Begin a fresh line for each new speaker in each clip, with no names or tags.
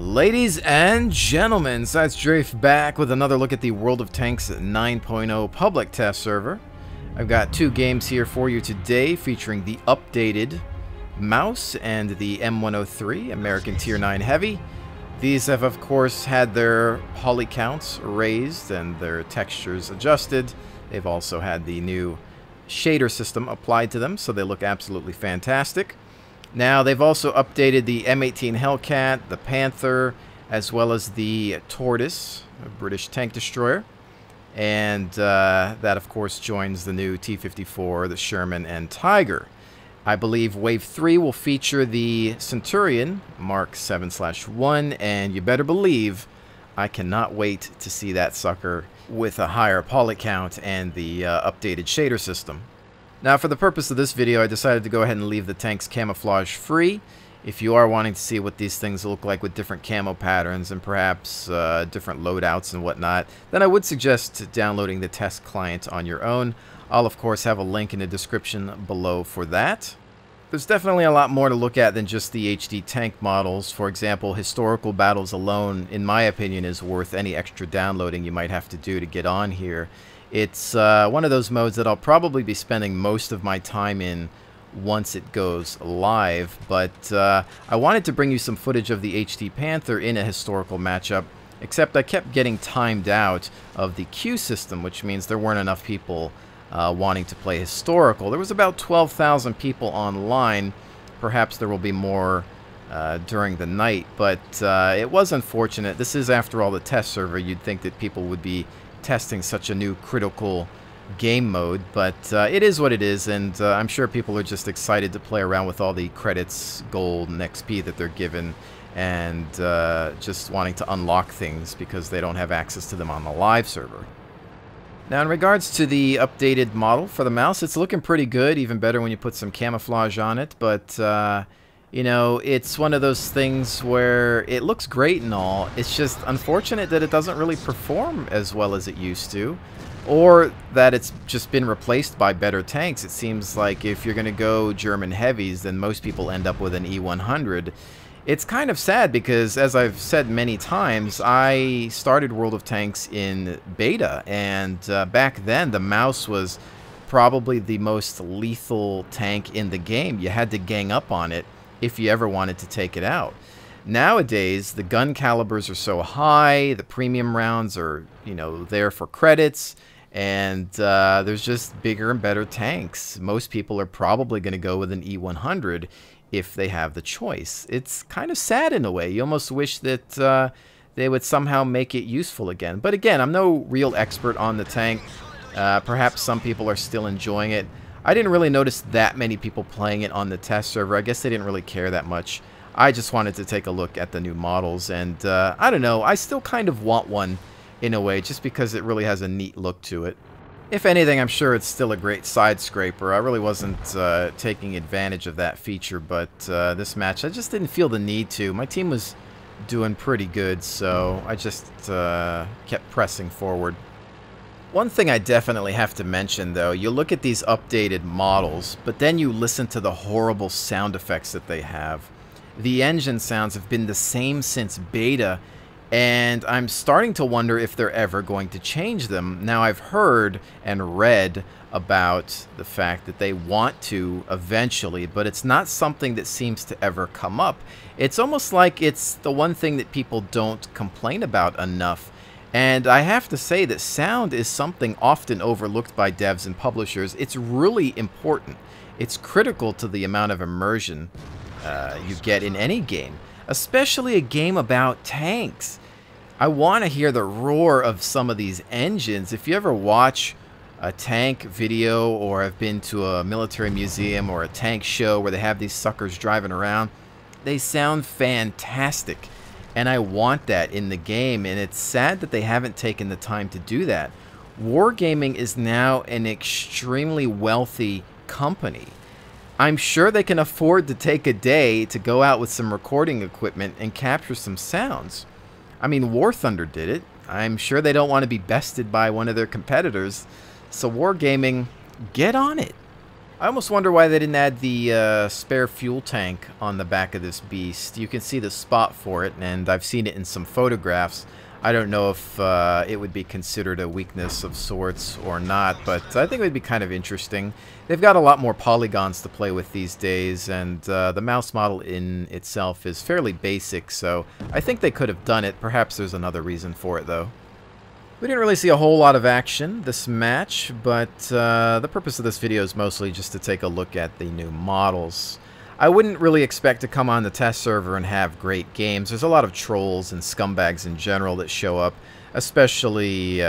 Ladies and gentlemen, Sidestrafe back with another look at the World of Tanks 9.0 public test server. I've got two games here for you today featuring the updated mouse and the M103 American Tier 9 Heavy. These have of course had their poly counts raised and their textures adjusted. They've also had the new shader system applied to them, so they look absolutely fantastic. Now, they've also updated the M18 Hellcat, the Panther, as well as the Tortoise, a British tank destroyer. And that, of course, joins the new T-54, the Sherman, and Tiger. I believe Wave 3 will feature the Centurion Mark 7/1, and you better believe I cannot wait to see that sucker with a higher poly count and the updated shader system. Now, for the purpose of this video, I decided to go ahead and leave the tanks camouflage free. If you are wanting to see what these things look like with different camo patterns and perhaps different loadouts and whatnot, then I would suggest downloading the test client on your own. I'll, of course, have a link in the description below for that. There's definitely a lot more to look at than just the HD tank models. For example, historical battles alone, in my opinion, is worth any extra downloading you might have to do to get on here. It's one of those modes that I'll probably be spending most of my time in once it goes live, but I wanted to bring you some footage of the HD Panther in a historical matchup, except I kept getting timed out of the queue system, which means there weren't enough people wanting to play historical. There was about 12,000 people online. Perhaps there will be more during the night, but it was unfortunate. This is, after all, the test server. You'd think that people would be testing such a new critical game mode, but it is what it is, and I'm sure people are just excited to play around with all the credits, gold, and XP that they're given, and just wanting to unlock things because they don't have access to them on the live server. Now, in regards to the updated model for the mouse, it's looking pretty good, even better when you put some camouflage on it, but you know, it's one of those things where it looks great and all. It's just unfortunate that it doesn't really perform as well as it used to, or that it's just been replaced by better tanks. It seems like if you're going to go German heavies, then most people end up with an E100. It's kind of sad because, as I've said many times, I started World of Tanks in beta, and back then the mouse was probably the most lethal tank in the game. You had to gang up on it if you ever wanted to take it out. Nowadays, the gun calibers are so high, the premium rounds are, you know, there for credits, and there's just bigger and better tanks. Most people are probably going to go with an E100 if they have the choice. It's kind of sad in a way. You almost wish that they would somehow make it useful again. But again, I'm no real expert on the tank. Perhaps some people are still enjoying it. I didn't really notice that many people playing it on the test server. I guess they didn't really care that much. I just wanted to take a look at the new models, and I don't know, I still kind of want one in a way, just because it really has a neat look to it. If anything, I'm sure it's still a great side scraper. I really wasn't taking advantage of that feature, but this match, I just didn't feel the need to. My team was doing pretty good, so I just kept pressing forward. One thing I definitely have to mention, though, you look at these updated models, but then you listen to the horrible sound effects that they have. The engine sounds have been the same since beta, and I'm starting to wonder if they're ever going to change them. Now, I've heard and read about the fact that they want to eventually, but it's not something that seems to ever come up. It's almost like it's the one thing that people don't complain about enough. And I have to say that sound is something often overlooked by devs and publishers. It's really important. It's critical to the amount of immersion you get in any game, especially a game about tanks. I want to hear the roar of some of these engines. If you ever watch a tank video or have been to a military museum or a tank show where they have these suckers driving around, they sound fantastic. And I want that in the game, and it's sad that they haven't taken the time to do that. Wargaming is now an extremely wealthy company. I'm sure they can afford to take a day to go out with some recording equipment and capture some sounds. I mean, War Thunder did it. I'm sure they don't want to be bested by one of their competitors. So Wargaming, get on it. I almost wonder why they didn't add the spare fuel tank on the back of this beast. You can see the spot for it, and I've seen it in some photographs. I don't know if it would be considered a weakness of sorts or not, but I think it would be kind of interesting. They've got a lot more polygons to play with these days, and the mouse model in itself is fairly basic, so I think they could have done it. Perhaps there's another reason for it, though. We didn't really see a whole lot of action this match, but the purpose of this video is mostly just to take a look at the new models. I wouldn't really expect to come on the test server and have great games. There's a lot of trolls and scumbags in general that show up, especially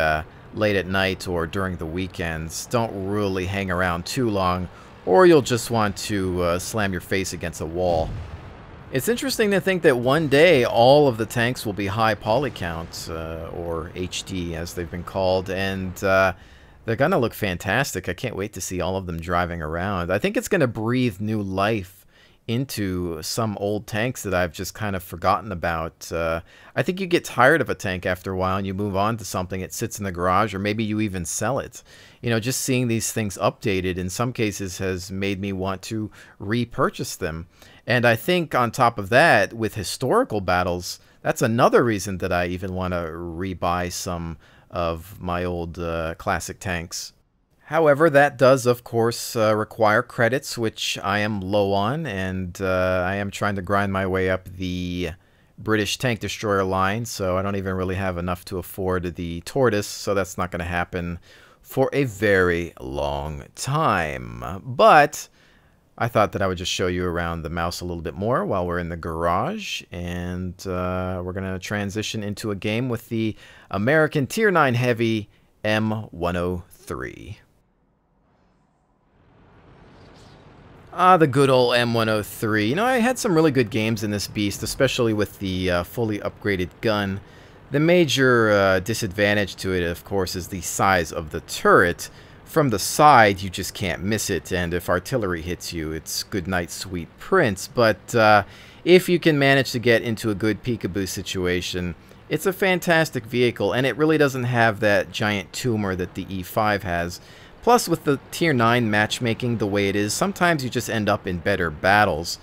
late at night or during the weekends. Don't really hang around too long, or you'll just want to slam your face against a wall. It's interesting to think that one day all of the tanks will be high poly count, or HD as they've been called, and they're going to look fantastic. I can't wait to see all of them driving around. I think it's going to breathe new life into some old tanks that I've just kind of forgotten about. I think you get tired of a tank after a while and you move on to something. It sits in the garage, or maybe you even sell it. You know, just seeing these things updated in some cases has made me want to repurchase them. And I think on top of that, with historical battles, that's another reason that I even want to rebuy some of my old classic tanks. However, that does, of course, require credits, which I am low on, and I am trying to grind my way up the British tank destroyer line, so I don't even really have enough to afford the Tortoise, so that's not going to happen for a very long time. But I thought that I would just show you around the mouse a little bit more while we're in the garage, and we're going to transition into a game with the American Tier 9 Heavy M103. Ah, the good old M103. You know, I had some really good games in this beast, especially with the fully upgraded gun. The major disadvantage to it, of course, is the size of the turret. From the side, you just can't miss it, and if artillery hits you, it's good night, sweet prince. But if you can manage to get into a good peekaboo situation, it's a fantastic vehicle, and it really doesn't have that giant tumor that the E5 has. Plus, with the Tier 9 matchmaking the way it is, sometimes you just end up in better battles.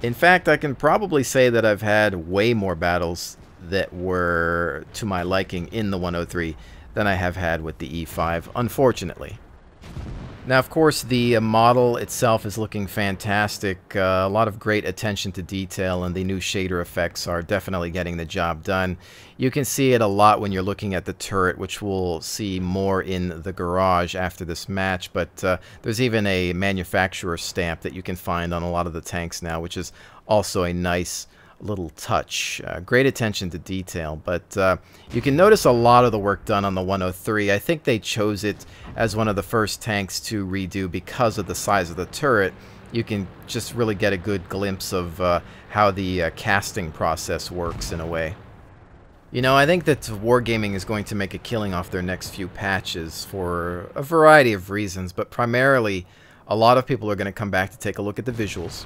In fact, I can probably say that I've had way more battles that were to my liking in the 103 than I have had with the E5, unfortunately. Now, of course, the model itself is looking fantastic. A lot of great attention to detail, and the new shader effects are definitely getting the job done. You can see it a lot when you're looking at the turret, which we'll see more in the garage after this match. But there's even a manufacturer stamp that you can find on a lot of the tanks now, which is also a nice little touch. Great attention to detail, but you can notice a lot of the work done on the 103. I think they chose it as one of the first tanks to redo because of the size of the turret. You can just really get a good glimpse of how the casting process works in a way. You know, I think that Wargaming is going to make a killing off their next few patches for a variety of reasons, but primarily a lot of people are going to come back to take a look at the visuals.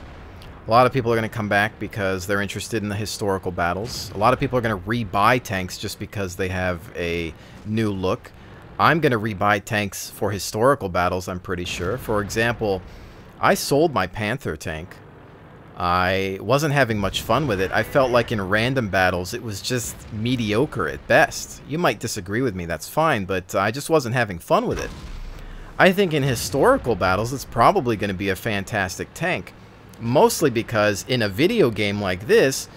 A lot of people are going to come back because they're interested in the historical battles. A lot of people are going to rebuy tanks just because they have a new look. I'm going to rebuy tanks for historical battles, I'm pretty sure. For example, I sold my Panther tank. I wasn't having much fun with it. I felt like in random battles it was just mediocre at best. You might disagree with me, that's fine, but I just wasn't having fun with it. I think in historical battles it's probably going to be a fantastic tank. Mostly because in a video game like this,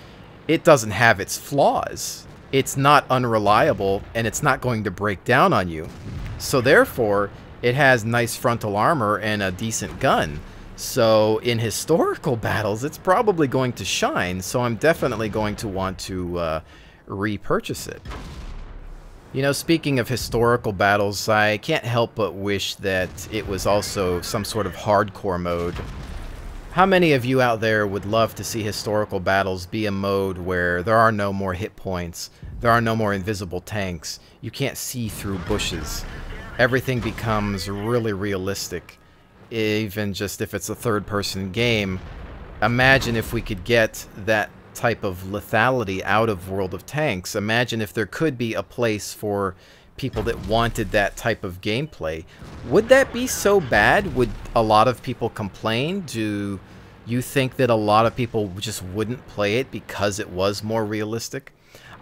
it doesn't have its flaws. It's not unreliable, and it's not going to break down on you. So therefore, it has nice frontal armor and a decent gun. So in historical battles, it's probably going to shine, so I'm definitely going to want to repurchase it. You know, speaking of historical battles, I can't help but wish that it was also some sort of hardcore mode. How many of you out there would love to see historical battles be a mode where there are no more hit points, there are no more invisible tanks, you can't see through bushes, everything becomes really realistic, even just if it's a third-person game? Imagine if we could get that type of lethality out of World of Tanks. Imagine if there could be a place for people that wanted that type of gameplay. Would that be so bad? Would a lot of people complain? Do you think that a lot of people just wouldn't play it because it was more realistic?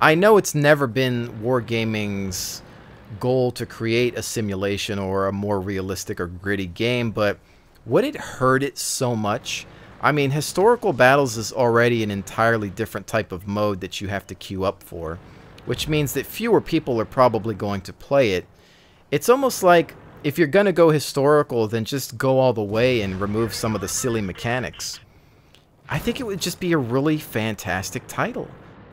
I know it's never been Wargaming's goal to create a simulation or a more realistic or gritty game, but would it hurt it so much? I mean, historical battles is already an entirely different type of mode that you have to queue up for, which means that fewer people are probably going to play it. It's almost like, if you're going to go historical, then just go all the way and remove some of the silly mechanics. I think it would just be a really fantastic title.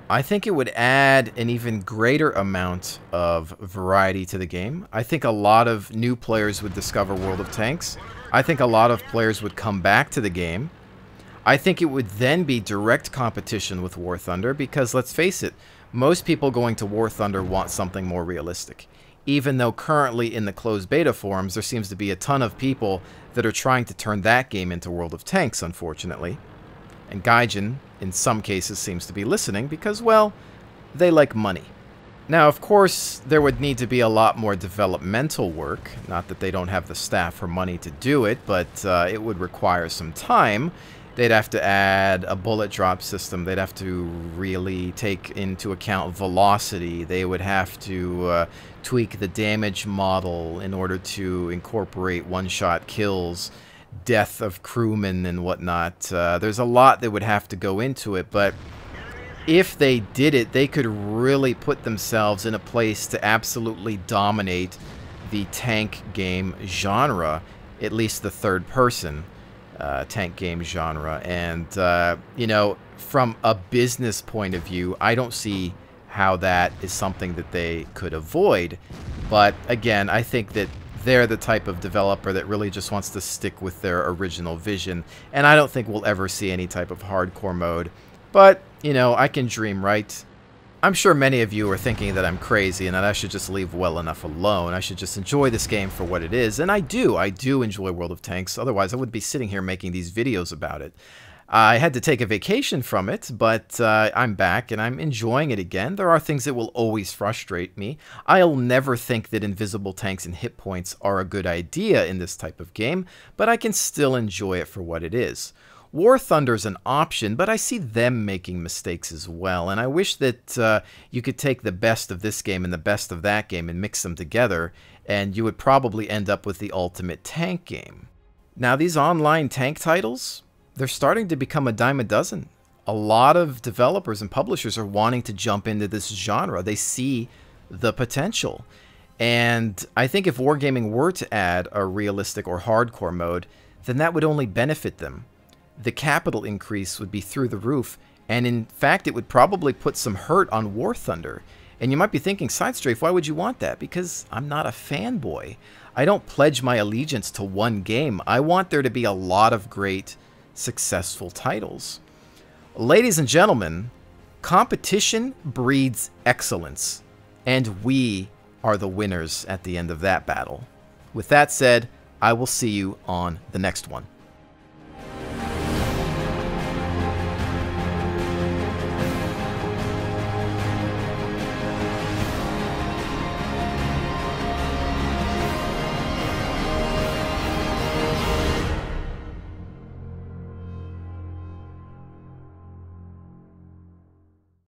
I think it would add an even greater amount of variety to the game. I think a lot of new players would discover World of Tanks. I think a lot of players would come back to the game. I think it would then be direct competition with War Thunder because, let's face it, most people going to War Thunder want something more realistic. Even though currently in the closed beta forums there seems to be a ton of people that are trying to turn that game into World of Tanks, unfortunately. And Gaijin, in some cases, seems to be listening because, well, they like money. Now, of course, there would need to be a lot more developmental work. Not that they don't have the staff or money to do it, but it would require some time. They'd have to add a bullet drop system. They'd have to really take into account velocity. They would have to tweak the damage model in order to incorporate one-shot kills, death of crewmen and whatnot. There's a lot that would have to go into it, but if they did it, they could really put themselves in a place to absolutely dominate the tank game genre, at least the third-person tank game genre. And, you know, from a business point of view, I don't see how that is something that they could avoid. But, again, I think that they're the type of developer that really just wants to stick with their original vision. And I don't think we'll ever see any type of hardcore mode. But, you know, I can dream, right? I'm sure many of you are thinking that I'm crazy and that I should just leave well enough alone. I should just enjoy this game for what it is. And I do enjoy World of Tanks. Otherwise, I wouldn't be sitting here making these videos about it. I had to take a vacation from it, but I'm back and I'm enjoying it again. There are things that will always frustrate me. I'll never think that invisible tanks and hit points are a good idea in this type of game, but I can still enjoy it for what it is. War Thunder's an option, but I see them making mistakes as well, and I wish that you could take the best of this game and the best of that game and mix them together, and you would probably end up with the ultimate tank game. Now, these online tank titles, they're starting to become a dime a dozen. A lot of developers and publishers are wanting to jump into this genre. They see the potential. And I think if Wargaming were to add a realistic or hardcore mode, then that would only benefit them. The capital increase would be through the roof, and in fact it would probably put some hurt on War Thunder. And you might be thinking, Sidestrafe, why would you want that? Because I'm not a fanboy. I don't pledge my allegiance to one game. I want there to be a lot of great, successful titles. Ladies and gentlemen, competition breeds excellence, and we are the winners at the end of that battle. With that said, I will see you on the next one.